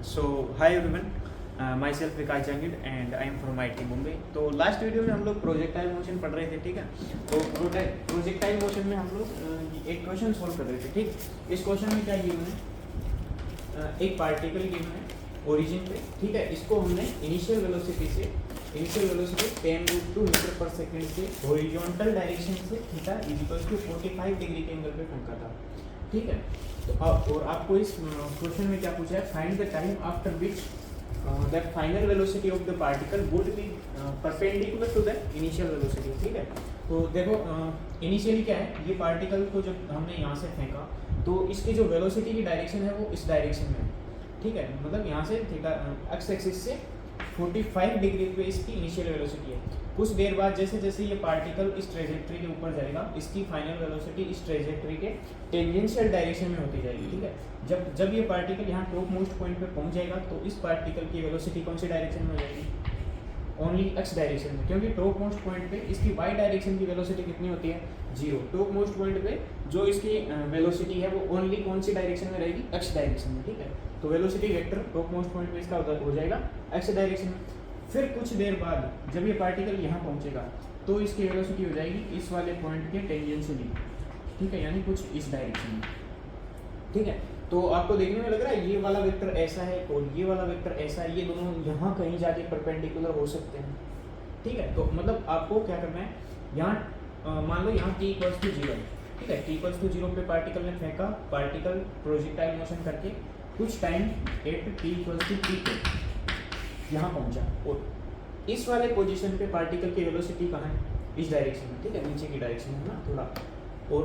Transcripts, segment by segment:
So hi everyone, myself Vikas Jangid and I am from IT Mumbai. तो last video में हम लोग प्रोजेक्टाइल मोशन पढ़ रहे थे, ठीक है। तो प्रोजेक्टाइल मोशन में हम लोग एक क्वेश्चन सोल्व कर रहे थे, ठीक। इस क्वेश्चन में क्या गिवन है, एक पार्टिकल गिवन है ओरिजिन पे, ठीक है। इसको हमने इनिशियल वेलोसिटी 10√2 मीटर पर सेकेंड से हॉरिजॉन्टल डायरेक्शन से थीटा इक्वल टू 45 डिग्री के एंगल पे फेंका था, ठीक है। तो और आपको इस क्वेश्चन में क्या पूछा है, find the time after which that final velocity of the particle would be perpendicular to the initial velocity, ठीक है। तो देखो इनिशियली क्या है, ये पार्टिकल को जब हमने यहाँ से फेंका तो इसकी जो वेलोसिटी की डायरेक्शन है वो इस डायरेक्शन में है, ठीक है। मतलब यहाँ से थीटा एक्स एक्सिस से 45 डिग्री पे इसकी इनिशियल वेलोसिटी है। कुछ देर बाद जैसे जैसे ये पार्टिकल इस ट्रेजेक्ट्री के ऊपर जाएगा, इसकी फाइनल वेलोसिटी इस ट्रेजेक्ट्री के टेंजेंशियल डायरेक्शन में होती जाएगी, ठीक है। जब ये पार्टिकल यहाँ टॉप मोस्ट पॉइंट पे पहुंच जाएगा तो इस पार्टिकल की वेलोसिटी कौन सी डायरेक्शन में हो जाएगी, ओनली एक्स डायरेक्शन में, क्योंकि टॉप मोस्ट पॉइंट पे इसकी वाई डायरेक्शन की वेलोसिटी कितनी होती है, 0। टॉप मोस्ट पॉइंट पे जो इसकी वेलोसिटी है वो ओनली कौन सी डायरेक्शन में रहेगी, एक्स डायरेक्शन में, ठीक है। तो velocity vector top most point पे इसका हो जाएगा एक्स डायरेक्शन में। फिर कुछ देर बाद जब ये पार्टिकल यहाँ पहुँचेगा तो इसकी वेलोसिटी हो जाएगी इस वाले पॉइंट के टेंजेंशियली, ठीक है, यानी कुछ इस डायरेक्शन में, ठीक है। तो आपको देखने में लग रहा है ये वाला वेक्टर ऐसा है और ये वाला वेक्टर ऐसा है, ये दोनों यहाँ कहीं जाके परपेंडिकुलर हो सकते हैं, ठीक है। तो मतलब आपको क्या करना है, यहाँ मान लो यहाँ t = 0, ठीक है। t = 0 पे पार्टिकल ने फेंका, पार्टिकल प्रोजेक्टाइल मोशन करके कुछ टाइम एट t = t पे यहाँ पहुँचा और इस वाले पोजीशन पे पार्टिकल की वेलोसिटी कहाँ है, इस डायरेक्शन में, ठीक है, नीचे की डायरेक्शन में ना थोड़ा। और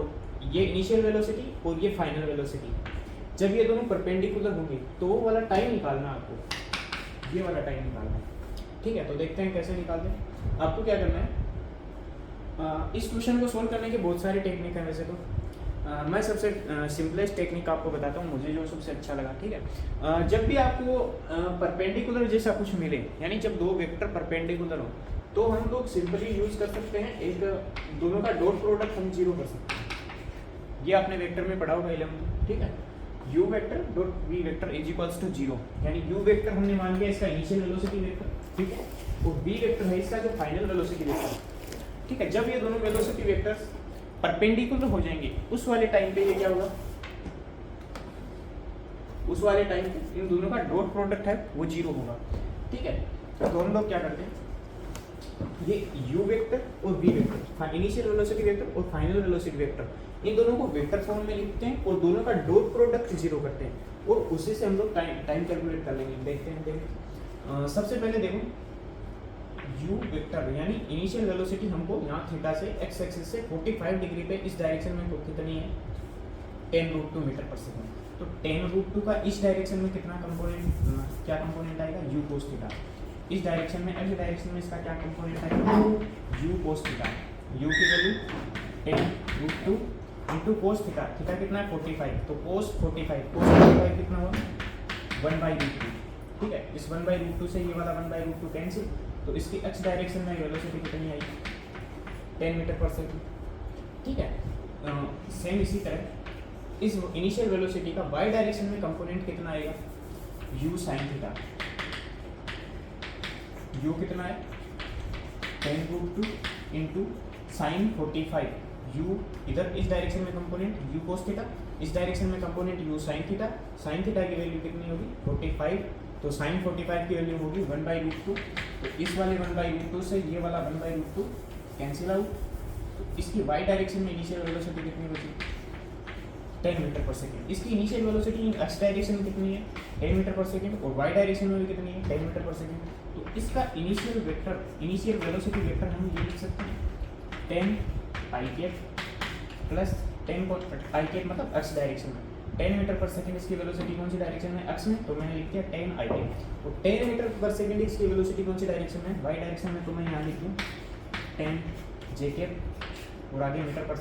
ये इनिशियल वेलोसिटी और ये फाइनल वेलोसिटी, जब ये दोनों परपेंडिकुलर होंगे तो वो वाला टाइम निकालना आपको, ये वाला टाइम निकालना है, ठीक है। तो देखते हैं कैसे निकालते हैं। आपको क्या करना है, इस क्वेश्चन को सोल्व करने के बहुत सारे टेक्निक हैं वैसे तो। मैं सबसे सिंपलेस्ट टेक्निक आपको बताता हूँ, मुझे जो सबसे अच्छा लगा, ठीक है। जब भी आपको परपेंडिकुलर जैसा कुछ मिले, यानी जब दो वेक्टर परपेंडिकुलर हो, तो हम लोग सिंपली यूज कर सकते हैं एक दोनों का डॉट प्रोडक्ट हम 0 कर सकते हैं। ये आपने वेक्टर में पढ़ा होगा 11, ठीक है। u vector dot v vector is equals to 0, यानी u वेक्टर हमने मान लिया इसका इनिशियल वेलोसिटी वेक्टर, ठीक है, और v वेक्टर है इसका जो फाइनल वेलोसिटी वेक्टर, ठीक है। जब ये दोनों वेलोसिटी वेक्टर्स परपेंडिकुलर हो जाएंगे उस वाले टाइम पे ये क्या होगा, उस वाले टाइम पे इन दोनों का डॉट प्रोडक्ट है वो 0 होगा, ठीक है। तो हम लोग क्या करते हैं, ये u वेक्टर और v vector, initial velocity vector और फाइनल वेलोसिटी वेक्टर, इन दोनों को वेक्टर फॉर्म में लिखते हैं और दोनों का डॉट प्रोडक्ट 0 करते हैं और उसी से हम लोग टाइम कैलकुलेट कर लेंगे। देखते हैं सबसे पहले देखो u वेक्टर यानी इनिशियल वेलोसिटी हमको यहाँ थीटा से x एक्सिस से 45 डिग्री पे इस डायरेक्शन में तो कितनी है, 10√2 मीटर पर सेकंड। तो 10√2 का इस डायरेक्शन में कितना कंपोनेंट, क्या कंपोनेंट आएगा, u cos थीटा। इस डायरेक्शन में x डायरेक्शन में इसका क्या कंपोनेंट आएगा, u cos थीटा। u की value 10√2 into cos theta, theta कितना है 45, तो cos 45 कितना हुआ 1/√2, ठीक है। इस 1/√2 से ये वाला 1/√2 कैंसिल, तो इसकी x डायरेक्शन में वेलोसिटी कितनी आई, 10 मीटर पर सेकंड, ठीक है। सेम इसी तरह इस इनिशियल वेलोसिटी का y डायरेक्शन में कंपोनेंट कितना आएगा, u sin थीटा। u कितना है 10√2 इंटू साइन 45, u इधर इस डायरेक्शन में कंपोनेंट u cos थीटा, इस डायरेक्शन में component u sin theta. sin theta की वैल्यू कितनी होगी 45, तो sin 45 की वैल्यू होगी 1/√2, तो इस वाले 1/√2 से ये वाला 1/√2 कैंसिल आउट, तो इसकी y डायरेक्शन में इनिशियल वेलोसिटी कितनी बची 10 मीटर पर सेकंड। इसकी इनिशियल वेलोसिटी x डायरेक्शन में कितनी है 10 मीटर पर सेकंड और y डायरेक्शन में भी कितनी है 10 मीटर पर सेकंड। तो इसका initial vector, initial velocity vector हम ये लिख सकते हैं 10 i cap plus 10 i cap मतलब x डायरेक्शन में, 10 मीटर पर सेकंड इसकी वेलोसिटी कौन सी डायरेक्शन में, x में, तो मैंने लिख दिया 10 i कैप। तो 10 मीटर पर सेकंड इसकी वेलोसिटी कौन सी डायरेक्शन में, y डायरेक्शन में, तो मैं यहाँ लिख दूँ 10 j कैप और आगे मीटर पर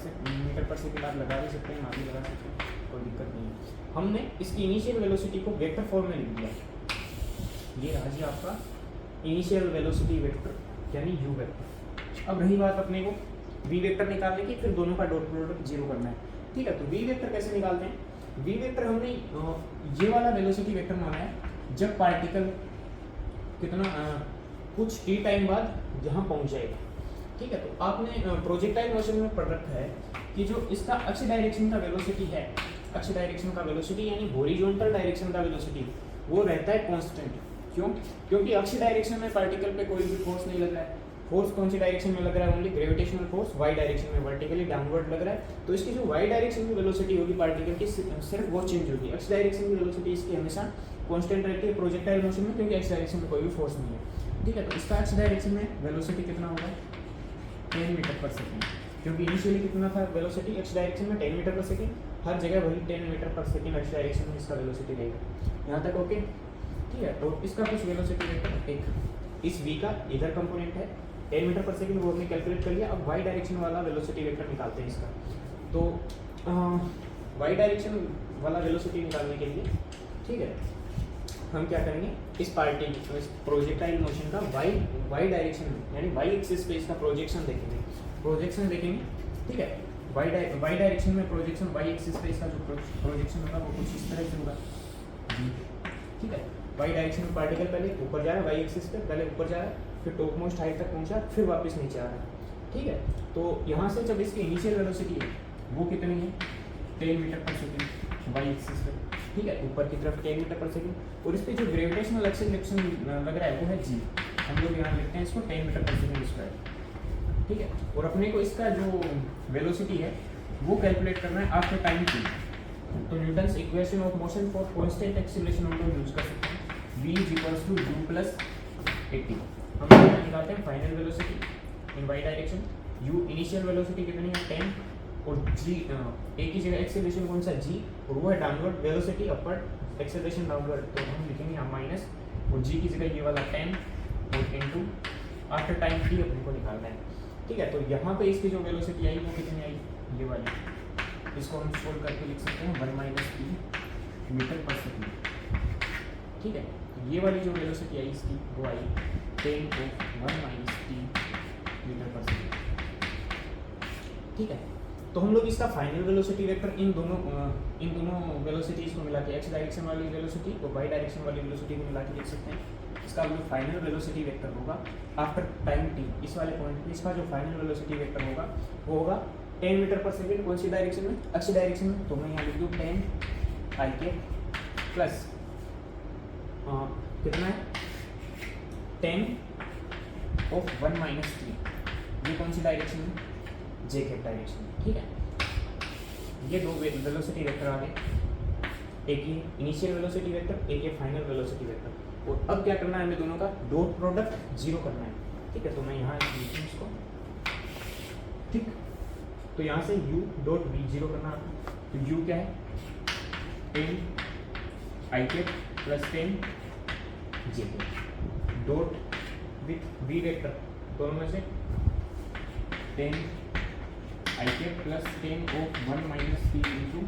सेकंड आप लगा भी सकते हैं, आगे लगा सकते हैं, कोई दिक्कत नहीं है। हमने इसकी इनिशियल वेलोसिटी को वेक्टर फॉर्म में लिख दिया, ये रहा जी आपका इनिशियल वेलोसिटी वेक्टर यानी u वेक्टर। अब रही बात अपने को v वेक्टर निकालने की, फिर दोनों का डॉट प्रोडक्ट 0 करना है, ठीक है। तो v वेक्टर कैसे निकालते हैं, v वेक्टर हमने ये वाला वेलोसिटी वेक्टर माना है जब पार्टिकल कितना कुछ टी टाइम बाद जहाँ पहुँच जाएगा। ठीक है, तो आपने प्रोजेक्टाइल मोशन में पढ़ रखा है कि जो इसका अक्ष डायरेक्शन का वेलोसिटी है, अक्ष डायरेक्शन का वेलोसिटी यानी हॉरिजॉन्टल डायरेक्शन का वेलोसिटी, वो रहता है कांस्टेंट। क्यों? क्योंकि अक्ष डायरेक्शन में पार्टिकल पे कोई भी फोर्स नहीं लग रहा है। फोर्स कौन सी डायरेक्शन में लग रहा है? Only gravitational force Y direction में, वर्टिकली डाउनवर्ड लग रहा है। तो इसकी जो वाई डायरेक्शन की वेलोसिटी होगी पार्टिकल की, सिर्फ वो चेंज होगी। एक्स डायरेक्शन की वेलोसिटी इसकी हमेशा कांस्टेंट रहती है प्रोजेक्टाइल मोशन में, क्योंकि एक्स डायरेक्शन में कोई भी फोर्स नहीं है। ठीक है, तो इसका एक्स डायरेक्शन में वेलोसिटी कितना होगा? 10 मीटर पर सेकेंड, क्योंकि इनिशियली कितना था वेलोसिटी एक्स डायरेक्शन में? 10 मीटर पर सेकेंड। हर जगह वही 10 मीटर पर सेकेंड एक्स डायरेक्शन में इसका वेलोसिटी रहेगा। यहाँ तक ओके? ठीक है, तो इसका कुछ वेलोसिटी वेक्टर एक इस v का इधर कंपोनेंट है 10 मीटर पर सेकेंड, वो हमने कैलकुलेट कर लिया। अब y डायरेक्शन वाला वेलोसिटी वेक्टर निकालते हैं इसका। तो y डायरेक्शन वाला वेलोसिटी निकालने के लिए, ठीक है, हम क्या करेंगे, इस पार्टिकल इस प्रोजेक्टाइल मोशन का y डायरेक्शन में यानी y एक्सिस पे इसका प्रोजेक्शन देखेंगे, ठीक है। y डायरेक्शन में प्रोजेक्शन y एक्सिस पे इसका जो प्रोजेक्शन होगा वो कुछ इस तरह से होगा, ठीक है। y डायरेक्शन में पार्टिकल पहले ऊपर जा रहा है, y एक्सिस पे पहले ऊपर जा रहा है, फिर टॉप मोस्ट हाइट तक पहुंचा, फिर वापस नीचे आ रहा है। ठीक है, तो यहाँ से जब इसकी इनिशियल वेलोसिटी है वो कितनी है? 10 मीटर पर सेकेंड वाई एक्सिस पे, ठीक है, ऊपर की तरफ 10 मीटर पर सेकेंड। और इस पर जो ग्रेविटेशनल एक्सेलरेशन लग रहा है वो है जी, हम लोग यहाँ लिखते हैं इसको 10 मीटर पर सेकेंड स्क्वायर। ठीक है, और अपने को इसका जो वेलोसिटी है वो कैलकुलेट करना है आफ्टर टाइम टी। तो Newton's equation of motion for constant acceleration हम लोग यूज कर सकते हैं, v = u + 80। हम लोग निकालते हैं फाइनल वेलोसिटी इन y direction. u initial velocity कितनी है? 10, और g एक ही जगह एक्सेलरेशन कौन सा? g, और वो है downward velocity, upward acceleration downward, तो हम लिखेंगे यहाँ माइनस, और g की जगह ये वाला 10 और इनटू आफ्टर टाइम t अपने को निकालना है। ठीक है, तो यहाँ पे इसकी जो वेलोसिटी आई वो कितनी आई? ये वाली, इसको हम सोल्व करके लिख सकते हैं 1 - t मीटर पर सेकेंड। ठीक है, तो ये वाली जो वेलोसिटी आई इसकी वो आई 10 of 1 - t मीटर पर सेकेंड। ठीक है, तो हम लोग इसका फाइनल वेलोसिटी वेक्टर इन दोनों वेलोसिटीज को मिला के, एक्स डायरेक्शन वाली वेलोसिटी और वाई डायरेक्शन वाली वेलोसिटी को मिला के लिख सकते हैं। इसका जो फाइनल वेलोसिटी वेक्टर होगा आफ्टर टाइम टी, इस वाले पॉइंट पे इसका जो फाइनल वेलोसिटी वेक्टर होगा वो होगा 10 मीटर पर सेकेंड। कौन सी डायरेक्शन में? अक्ष डायरेक्शन में। तो मैं यहाँ लिख दूँ 10 i के प्लस कितना है? 10 of 1 - t। ये कौन सी डायरेक्शन में? जे के डायरेक्शन में। ठीक है, ये दो वेलोसिटी वेक्टर आ गए, एक ही इनिशियल वेलोसिटी वेक्टर, एक ही फाइनल वेलोसिटी वेक्टर। और अब क्या करना है हमें दोनों का डॉट प्रोडक्ट जीरो करना है। ठीक है, तो मैं यहाँ लिखूँ इसको, ठीक। तो यहाँ से u डॉट v जीरो करना है। तो u क्या है? 10 i के प्लस 10 j के डॉट विथ v वेक्टर, दोनों में से 10 i के प्लस 10 of 1 - t इंटू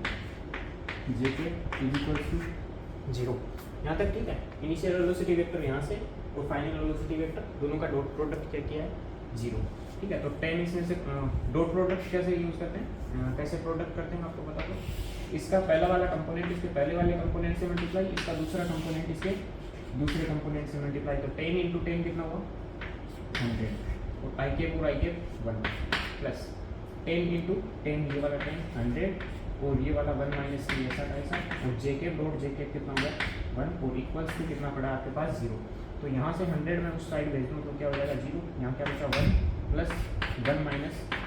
जे के = 0। यहाँ तक ठीक है। इनिशियल वेलोसिटी वेक्टर यहाँ से और फाइनल वेलोसिटी वेक्टर दोनों का डॉट प्रोडक्ट क्या किया है? 0। ठीक है, तो 10 इसमें से डॉट प्रोडक्ट कैसे यूज़ करते हैं, कैसे प्रोडक्ट करते हैं आपको बता दो। इसका पहला वाला कंपोनेंट इसके पहले वाले कंपोनेंट से मल्टीप्लाई, इसका दूसरा कंपोनेंट इसके दूसरे कंपोनेंट से मल्टीप्लाई। तो 10 × 10 कितना हुआ? 100, और आई के और आई के 1 प्लस 10 × 10, ये वाला 10 100, और ये वाला 1 - t ऐसा का ऐसा, और जे के डॉट जे के कितना होगा? 1, और इक्वल्स टू कितना पड़ा आपके पास? 0। तो यहाँ से 100 में उस साइड भेज दूँ तो क्या हो जाएगा? 0। यहाँ क्या बचा? 1 प्लस 1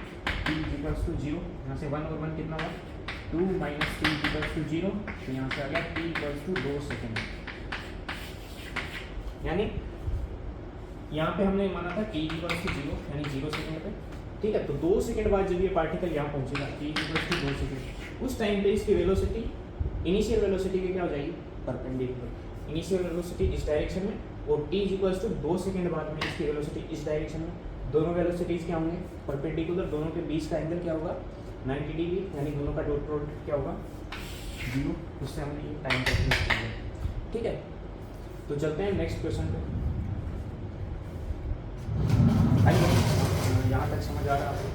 - t = 0। यहाँ से 1 और 1 कितना हुआ? 2 - t = 0। तो यहाँ से आ गया t = 2 सेकेंड। यानी यहाँ पे हमने माना था t = 0 यानी 0 सेकेंड पे। ठीक है, तो 2 सेकेंड बाद जब ये पार्टिकल यहाँ पहुँचेगा t = 2 सेकेंड, उस टाइम पे इसकी वेलोसिटी इनिशियल वेलोसिटी की क्या हो जाएगी? परपेंडिकुलर। इनिशियल वेलोसिटी इस डायरेक्शन में, और t = 2 सेकेंड बाद में इसकी वेलोसिटी इस डायरेक्शन में। दोनों वेलोसिटीज़ क्या होंगे? परपेंडिकुलर। दोनों के बीच का एंगल क्या होगा? 90 डिग्री, यानी दोनों का डॉट प्रोडक्ट क्या होगा? 0। उससे हमने ये टाइम कैलकुलेट कर लिया। ठीक है, तो चलते हैं नेक्स्ट क्वेश्चन पे। आइए, यहाँ तक समझ आ रहा है आपको?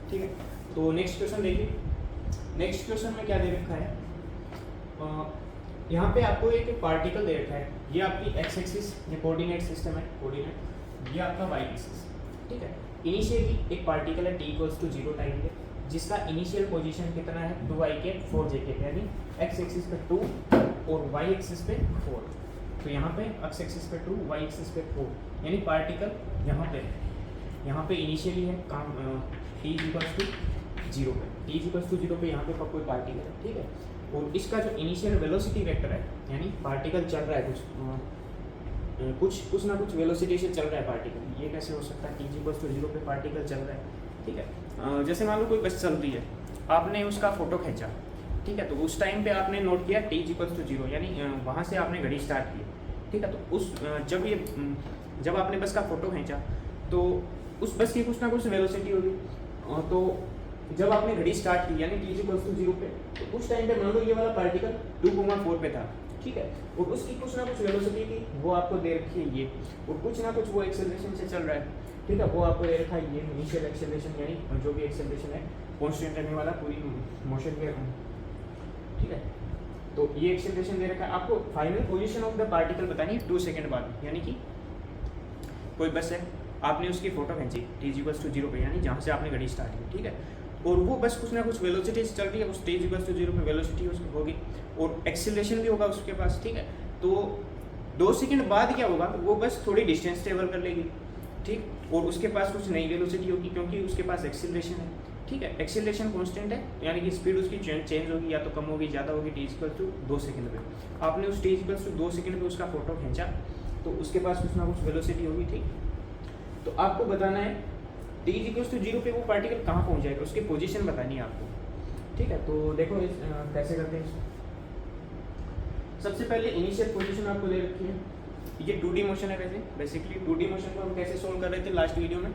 ठीक है, तो नेक्स्ट क्वेश्चन देखिए। नेक्स्ट क्वेश्चन में क्या दे रखा है, यहाँ पे आपको एक पार्टिकल दे रखा है, ये आपकी एक्स एक्सिस ये कोऑर्डिनेट सिस्टम है, कोऑर्डिनेट, ये आपका वाई एक्सिस, ठीक है। इनिशियली एक पार्टिकल है t=0 टाइम पे, जिसका इनिशियल पोजीशन कितना है 2i के 4j के, यानी एक्स एक्सिस पे 2 और वाई एक्सिस पे 4। तो यहाँ पे एक्स एक्सिस पे 2, वाई एक्सिस पे 4, यानी पार्टिकल यहाँ पे इनिशियली है काम t=0 पे, t=0 पे यहाँ पे कोई पार्टिकल है, ठीक है। और इसका जो इनिशियल वेलोसिटी वेक्टर है, यानी पार्टिकल चल रहा है कुछ ना कुछ वेलोसिटी से चल रहा है पार्टिकल, ये कैसे हो सकता है, t=0 पे पार्टिकल चल रहा है, ठीक है। जैसे मान लो कोई बस चल रही है, आपने उसका फोटो खींचा, ठीक है, तो उस टाइम पे आपने नोट किया t=0, यानी वहाँ से आपने घड़ी स्टार्ट की, ठीक है। तो उस जब आपने बस का फोटो खींचा तो उस बस की कुछ ना कुछ वेलोसिटी होगी, तो जब आपने घड़ी स्टार्ट की यानी t=0 पे, तो उस टाइम पे मान लो ये वाला पार्टिकल 2,4 पे था, ठीक है, और उसकी कुछ ना कुछ वेलोसिटी थी, वो आपको दे रखी है ये, और कुछ ना कुछ वो एक्सेलरेशन से चल रहा है, ठीक है, वो आपको दे रखा है ये इनिशियल एक्सेलरेशन, यानी जो भी एक्सेलरेशन है कांस्टेंट रहने वाला पूरी मोशन के, ठीक है। तो ये एक्सेलरेशन दे रखा है, आपको final position of the particle बतानी है 2 सेकंड बाद, यानी कि कोई बस है, आपने उसकी फोटो खींची t=0 पे, यानी जहाँ से आपने घड़ी स्टार्ट की, ठीक है, और वो बस कुछ ना कुछ वेलोसिटी से चल रही है, उस t=0 पे वेलोसिटी उसकी होगी और एक्सेलरेशन भी होगा उसके पास, ठीक है। तो 2 सेकंड बाद क्या होगा, वो बस थोड़ी डिस्टेंस ट्रेवल कर लेगी, ठीक, और उसके पास कुछ नई वेलोसिटी होगी क्योंकि उसके पास एक्सेलरेशन है, ठीक है। एक्सेलरेशन कांस्टेंट है, यानी कि स्पीड उसकी चेंज होगी, या तो कम होगी ज़्यादा होगी, t=2 सेकंड पे। आपने उस t=2 सेकंड पे उसका फोटो खींचा, तो उसके पास कुछ ना कुछ वेलोसिटी होगी, ठीक। तो आपको बताना है t=0 पे वो पार्टिकल कहाँ पहुँच जाएगा, उसकी पोजीशन बतानी है आपको, ठीक है। तो देखो कैसे करते हैं। सबसे पहले इनिशियल पोजीशन आपको दे रखी है, ये 2D मोशन है, वैसे बेसिकली 2D मोशन को हम कैसे सोल्व कर रहे थे लास्ट वीडियो में,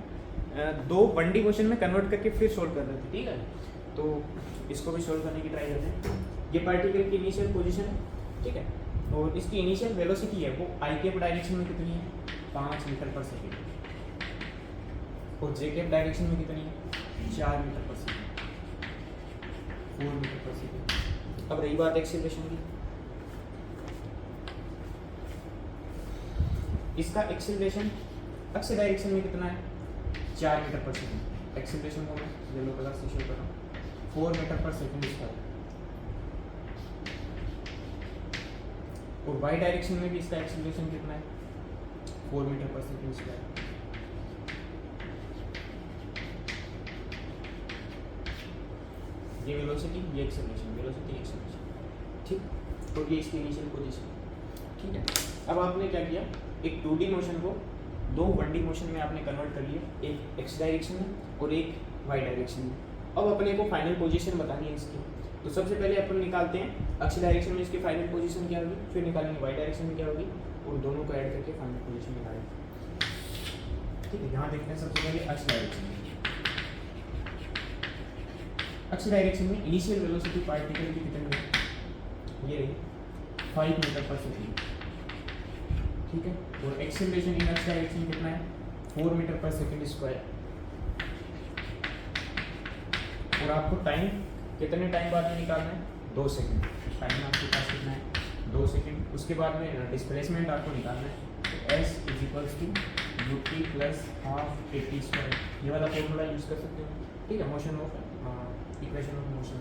2 1D मोशन में कन्वर्ट करके फिर सोल्व कर रहे थे, ठीक है। तो इसको भी सोल्व करने की ट्राई करते हैं। ये पार्टिकल की इनिशियल पोजीशन है, ठीक है, और इसकी इनिशियल वेलोसिटी है वो i के डायरेक्शन में कितनी है 5 मीटर पर सेकेंड, और j के डायरेक्शन में कितनी है 4 मीटर पर सेकेंड, 4 मीटर पर सेकेंड। अब रही बात एक्सेलरेशन की, इसका एक्सेलरेशन एक्स डायरेक्शन में कितना है 4 मीटर पर सेकेंड, एक्सेलरेशन को मैं येलो कलर से शो कर रहा हूँ, 4 मीटर पर सेकेंड स्क्वायर, और वाई डायरेक्शन में भी इसका एक्सेलरेशन कितना है 4 मीटर पर सेकेंड स्क्वायर। ये वेलोसिटी, ये एक्सेलरेशन, वेलोसिटी एक्सेलरेशन, ठीक। तो ये इसकी इनिशियल पोजीशन, ठीक है। अब आपने क्या किया, एक 2D मोशन को 2 1D मोशन में आपने कन्वर्ट कर लिया, एक x डायरेक्शन में और एक y डायरेक्शन में। अब अपने को फाइनल पोजीशन बतानी है इसकी, तो सबसे पहले अपन निकालते हैं x डायरेक्शन में इसकी फाइनल पोजीशन क्या होगी, फिर निकालेंगे y डायरेक्शन में क्या होगी, और दोनों को ऐड करके फाइनल पोजीशन निकालेंगे, ठीक है। यहाँ देखते हैं सबसे पहले x डायरेक्शन में, x डायरेक्शन में इनिशियल वेलोसिटी पार्टिकल की कितनी है, ये रही 5 मीटर पर सेकेंड, ठीक है, और एक्सेलरेशन इन एक्स डायरेक्शन कितना है 4 मीटर पर सेकेंड स्क्वायर, और आपको टाइम कितने टाइम बाद में निकालना है 2 सेकंड, टाइम आपके पास कितना है 2 सेकंड। उसके बाद में डिस्प्लेसमेंट आपको निकालना है, तो s = ut + हाफ at², ये वाला फॉर्मूला यूज़ कर सकते हो, ठीक है, motion of equation of motion,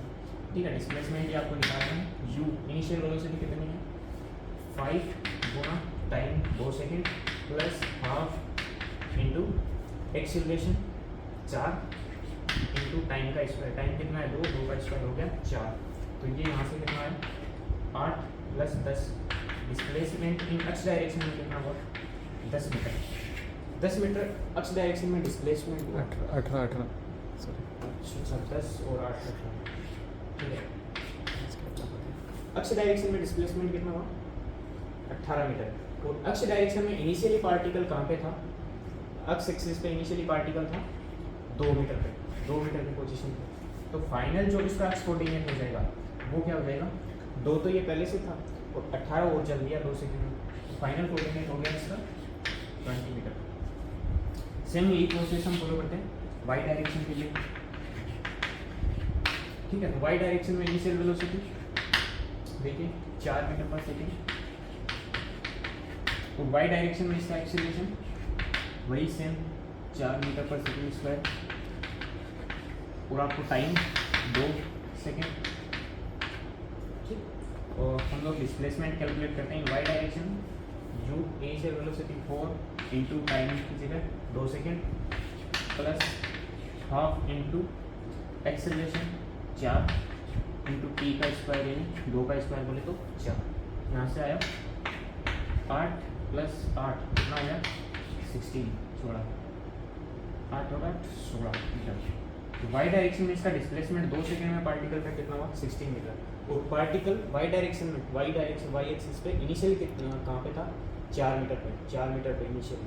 ठीक है। डिस्प्लेसमेंट भी आपको निकालना है, u इनिशियल वेलोसिटी कितनी है 5 गुना time 2 second plus half into acceleration 4 into time का स्क्वायर, टाइम कितना है 2 का स्क्वायर हो गया 4, तो ये यहाँ से कितना है 8 + 10, डिस्प्लेसमेंट इन एक्स डायरेक्शन में कितना हुआ 10 मीटर, 10 मीटर एक्स डायरेक्शन में डिस्प्लेसमेंट हुआ 18 सॉरी 10 और 8 18, ठीक है। एक्स डायरेक्शन में डिस्प्लेसमेंट कितना हुआ 18 मीटर, और एक्स डायरेक्शन में इनिशियली पार्टिकल कहाँ पे था, एक्स एक्सिस पे इनिशियली पार्टिकल था 2 मीटर पे, 2 मीटर की पोजीशन पे, तो फाइनल जो इसका एक्स कोऑर्डिनेट हो जाएगा वो क्या हो जाएगा 2, तो ये पहले से था और 18 और चल दिया 2 सेकंड में, तो फाइनल कोऑर्डिनेट हो गया इसका 20 मीटर। सेम यही प्रोसेस हम फॉलो करते हैं वाई डायरेक्शन के लिए, ठीक है। तो वाई डायरेक्शन में इनिशियल वेलोसिटी देखिए 4 मीटर पर सेकेंड, तो वाई डायरेक्शन में इसका एक्सीलरेशन वही सेम 4 मीटर पर सेकेंड स्क्वायर, और आपको टाइम 2 सेकेंड, ठीक। और हम लोग डिस्प्लेसमेंट कैलकुलेट करते हैं Y direction, you initial velocity 4 into time की जगह 2 second plus half into acceleration 4 into T का स्क्वायर, यानी 2 का स्क्वायर बोले तो 4, यहाँ से आया 8 प्लस 8 कितना आया 16 8 और 8 16 मीटर। तो वाई डायरेक्शन में इसका डिस्प्लेसमेंट 2 सेकेंड में पार्टिकल का कितना हुआ 16 मीटर, और पार्टिकल वाई डायरेक्शन में वाई एक्सिस पे इनिशियल कितना कहाँ पे था 4 मीटर पे इनिशियल,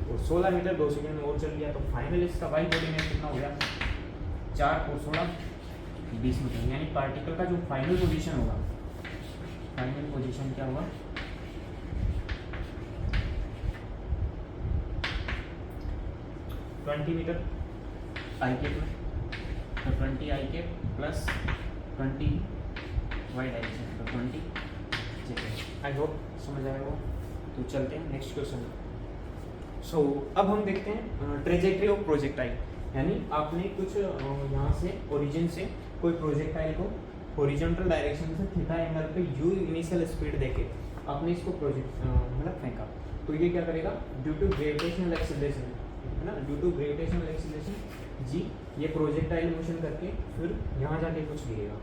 और 16 मीटर 2 सेकेंड में और चल गया। तो फाइनल इसका वाई कोऑर्डिनेट कितना हो गया 4 और 16 20 मीटर, यानी पार्टिकल का जो फाइनल पोजीशन होगा, फाइनल पोजीशन क्या होगा 20 मीटर आई के में, तो 20 आई के प्लस 20 वाई डायरेक्शन, तो 20 आई होप समझ आएगा वो। तो चलते हैं नेक्स्ट क्वेश्चन। सो अब हम देखते हैं ट्रेजेक्ट्री ऑफ प्रोजेक्टाइल, यानी आपने कुछ यहाँ से ओरिजिन से कोई प्रोजेक्टाइल को हॉरिजॉन्टल डायरेक्शन से थीटा एंगल पे यू इनिशियल स्पीड देके आपने इसको प्रोजेक्ट मतलब फेंका, तो ये क्या करेगा ड्यू टू ग्रेविटेशनल एक्सीलरेशन, है ना, ड्यू टू ग्रेविटेशनल एक्सीलरेशन जी, ये प्रोजेक्टाइल मोशन करके फिर यहाँ जाके कुछ गिरेगा,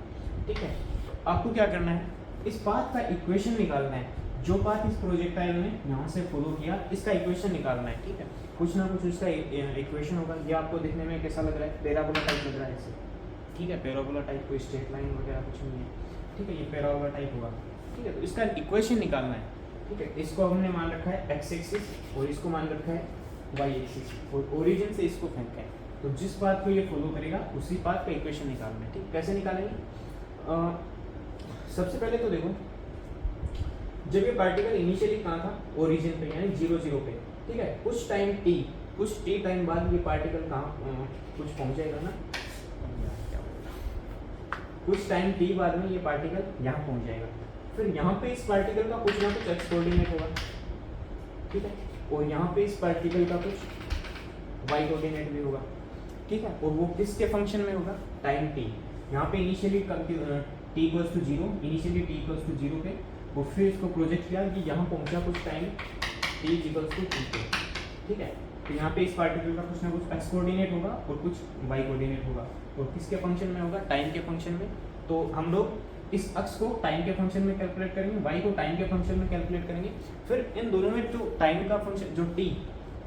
ठीक है। तो आपको क्या करना है, इस पाथ का इक्वेशन निकालना है, जो पाथ इस प्रोजेक्टाइल ने यहाँ से फॉलो किया इसका इक्वेशन निकालना है, ठीक है। कुछ ना कुछ इसका इक्वेशन होगा, ये आपको देखने में कैसा लग रहा है, पैराबोला टाइप लग रहा है ऐसे, ठीक है। पैराबोला टाइप कोई स्ट्रेट लाइन वगैरह कुछ नहीं है, ठीक है, ये पैराबोला टाइप होगा, ठीक है। तो इसका इक्वेशन निकालना है, ठीक है। इसको हमने मान रखा है एक्स एक्सिस और इसको मान रखा है वाई एक्सिस, और ओरिजिन से इसको फेंका है, तो जिस पाथ को ये फॉलो करेगा उसी पाथ का इक्वेशन निकालना है, ठीक। कैसे निकालेंगे, सबसे पहले तो देखो जब ये पार्टिकल इनिशियली कहाँ था ओरिजिन पे, यानी 0 0 पे, ठीक है। कुछ टी टाइम बाद ये पार्टिकल कहाँ कुछ पहुंचेगा ना, कुछ टाइम टी बाद में ये पार्टिकल यहाँ पहुंच जाएगा, फिर यहाँ पे इस पार्टिकल का कुछ ना कुछ एक्स कोऑर्डिनेट होगा, ठीक है, और यहाँ पे इस पार्टिकल का कुछ वाई कोऑर्डिनेट भी होगा, ठीक है। और वो किसके फंक्शन में होगा, टाइम टी। यहाँ पे initially T equals to 0, initially T equals to 0 पे, और फिर इसको प्रोजेक्ट किया कि यहाँ पहुँचा कुछ टाइम टी इक्वल्स टू 2 पे, ठीक है। तो यहाँ पे इस पार्टिकल का कुछ ना कुछ एक्स कोऑर्डिनेट होगा और कुछ वाई कोऑर्डिनेट होगा, और किसके फंक्शन में होगा, टाइम के फंक्शन में। तो हम लोग इस अक्स को टाइम के फंक्शन में कैलकुलेट करेंगे, वाई को टाइम के फंक्शन में कैलकुलेट करेंगे, फिर इन दोनों में जो टाइम का फंक्शन जो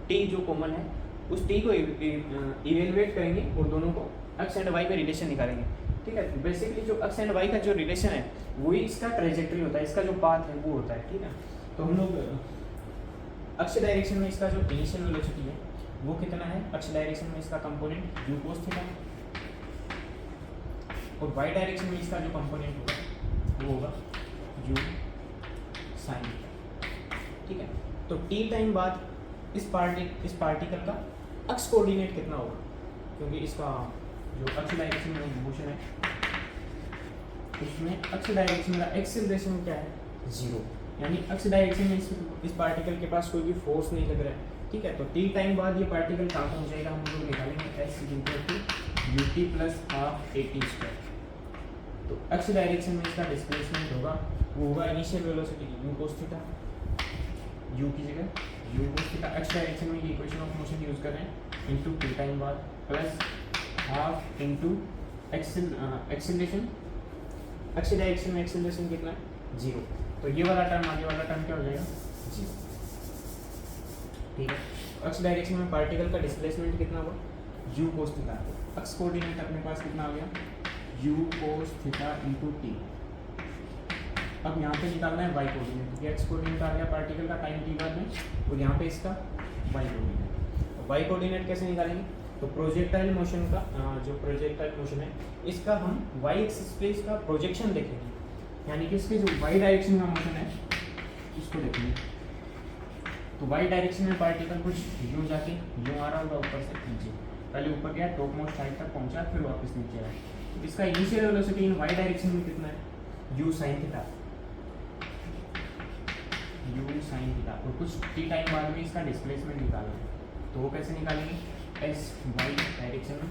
टी जो कॉमन है उस टी को इवेलुएट करेंगे और दोनों को एक्स एंड वाई का रिलेशन निकालेंगे, ठीक है। बेसिकली जो एक्स एंड वाई का जो रिलेशन है वही इसका ट्रेजेक्ट्री होता है, इसका जो पाथ है वो होता है, ठीक है। तो हम लोग अक्ष डायरेक्शन में इसका जो इनिशियल वेलोसिटी है वो कितना है, अक्ष डायरेक्शन में इसका कंपोनेंट यू कोस थीटा है, और वाई डायरेक्शन में इसका जो कंपोनेंट होगा वो होगा यू साइन थीटा, ठीक है। तो टी टाइम बाद इस पार्टिकल का अक्ष कोऑर्डिनेट कितना होगा, क्योंकि इसका जो अक्ष डायरेक्शन में मोशन है उसमें अक्ष डायरेक्शन का एक्सेलरेशन क्या है 0, यानी अक्ष डायरेक्शन में इस पार्टिकल के पास कोई भी फोर्स नहीं लग रहा है, ठीक है। तो टी टाइम बाद ये पार्टिकल कहाँ पहुँच जाएगा, हम लोग निकालेंगे S equal to U T plus half A T square. तो अक्ष डायरेक्शन में इसका डिस्प्लेसमेंट होगा वो होगा initial velocity U cos theta, U की जगह U cos theta, X direction में ये इक्वेशन ऑफ मोशन यूज कर रहे हैं, इनटू टी टाइम बाद plus half into acceleration, X direction में एक्सेलरेशन कितना है 0, तो ये वाला टर्म आगे वाला टर्म क्या हो जाएगा 0, ठीक है। अक्ष डायरेक्शन में पार्टिकल का डिस्प्लेसमेंट कितना हुआ यू कोस थीटा, अक्ष कोऑर्डिनेट अपने पास कितना आ गया you cos theta into T. अब यहाँ पे निकालना है वाई कोऑर्डिनेट, क्योंकि एक्स कोऑर्डिनेट आ गया पार्टिकल का टाइम टी बाद में, और यहाँ पे इसका वाई कोऑर्डिनेट। वाई कोऑर्डिनेट कैसे निकालेंगे, तो प्रोजेक्टाइल मोशन का जो प्रोजेक्टाइल मोशन है इसका हम वाई एक्सिस पे इसका प्रोजेक्शन देखेंगे, यानी कि इसके जो वाई डायरेक्शन का मोशन है इसको देखेंगे। तो वाई डायरेक्शन में पार्टिकल कुछ यूँ जाके यूँ आ रहा होगा ऊपर से नीचे, पहले ऊपर गया टॉप मोस्ट हाइट तक पहुँचा फिर वापस नीचे आया, इसका initial velocity in Y direction में कितना है, u sin theta, u sin theta, और कुछ t टाइम बाद में इसका डिस्प्लेसमेंट निकालना है, तो वो कैसे निकालेंगे, s वाई डायरेक्शन में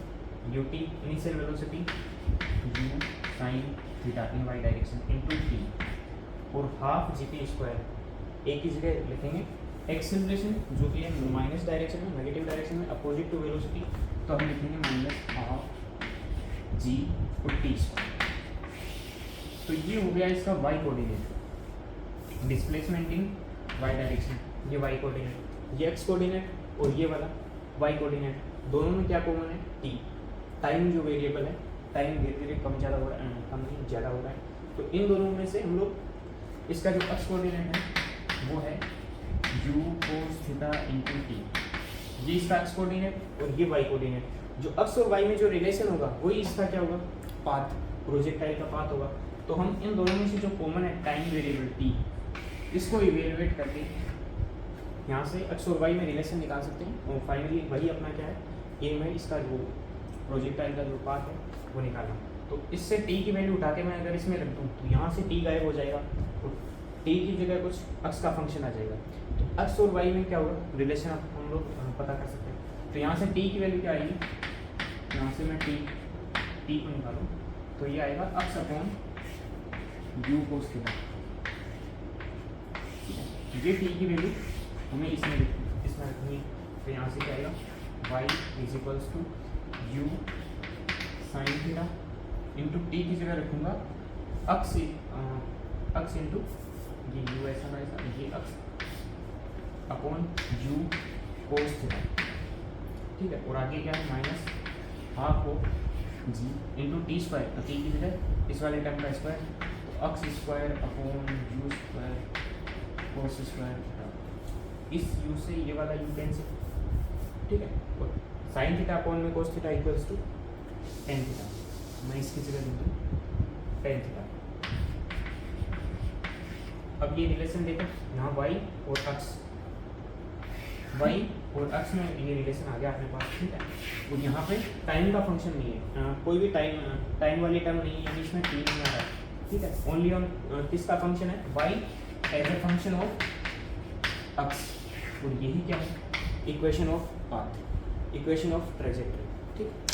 ut initial velocity u sin theta in Y direction into t, और हाफ gt स्क्वायर एक ही जगह लिखेंगे एक्सेलरेशन जो कि है माइनस डायरेक्शन में, नेगेटिव डायरेक्शन में, अपोजिट टू वेलोसिटी, तो हम लिखेंगे माइनस हाफ जी और टी स्क्वायर। तो ये हो गया इसका Y coordinate, displacement in Y direction, ये वाई कोऑर्डिनेट, ये एक्स कोऑर्डिनेट और ये वाला वाई कोऑर्डिनेट, दोनों में क्या कॉमन है, टी, टाइम जो वेरिएबल है, टाइम धीरे धीरे कम ज़्यादा हो रहा है, कम नहीं ज़्यादा हो रहा है, तो इन दोनों में से हम लोग इसका जो एक्स कोऑर्डिनेट है वो है u cos theta into T, ये इसका एक्स कोऑर्डिनेट और ये वाई कोऑर्डिनेट, जो एक्स और वाई में जो रिलेशन होगा वही इसका क्या होगा, पाथ, प्रोजेक्टाइल का पाथ होगा। तो हम इन दोनों में से जो कॉमन है टाइम वेरिएबल टी, इसको इवेलुएट करके यहाँ से एक्स और वाई में रिलेशन निकाल सकते हैं, और फाइनली वही अपना क्या है, ए में इसका जो प्रोजेक्टाइल का जो पाथ है वो निकालना। तो इससे टी की वैल्यू उठा के मैं अगर इसमें रख दूँ तो यहाँ से टी गायब हो जाएगा, तो टी की जगह कुछ एक्स का फंक्शन आ जाएगा, तो एक्स और वाई में क्या होगा, रिलेशन हम लोग पता कर सकते हैं। तो यहाँ से टी की वैल्यू क्या आएगी, यहाँ से मैं टी को निकालूँ तो ये आएगा X upon U cos theta, ये टी की वैल्यू हमें इसमें रखनी है, तो यहाँ से क्या आएगा, Y is equals to U sine theta into T की जगह रखूँगा एक्स इंटू ये यू ऐसा ना ऐसा, ये x upon U cos theta, ठीक है, और आगे क्या है, माइनस हाफ हो जी इंटू टी स्क्वायर, तो टी की जगह इस वाले टर्म का स्क्वायर, तो x square upon you square cos square, इस यू से ये वाला यू कैंसिल, ठीक है, और साइन थीटा अपॉन में cos theta equals to tan theta, मैं इसकी जगह लिख दूँ टेन थीटा। अब ये रिलेशन देखो, यहाँ वाई और एक्स, वाई और एक्स में ये रिलेशन आ गया अपने पास, ठीक है, और यहाँ पे टाइम का फंक्शन नहीं है, कोई भी टाइम वाली टर्म नहीं है, यानी इसमें टी नहीं आ रहा है, ठीक है, ओनली ऑन किसका फंक्शन है, Y as a function of X, और यही क्या है, equation of path, equation of trajectory, ठीक है।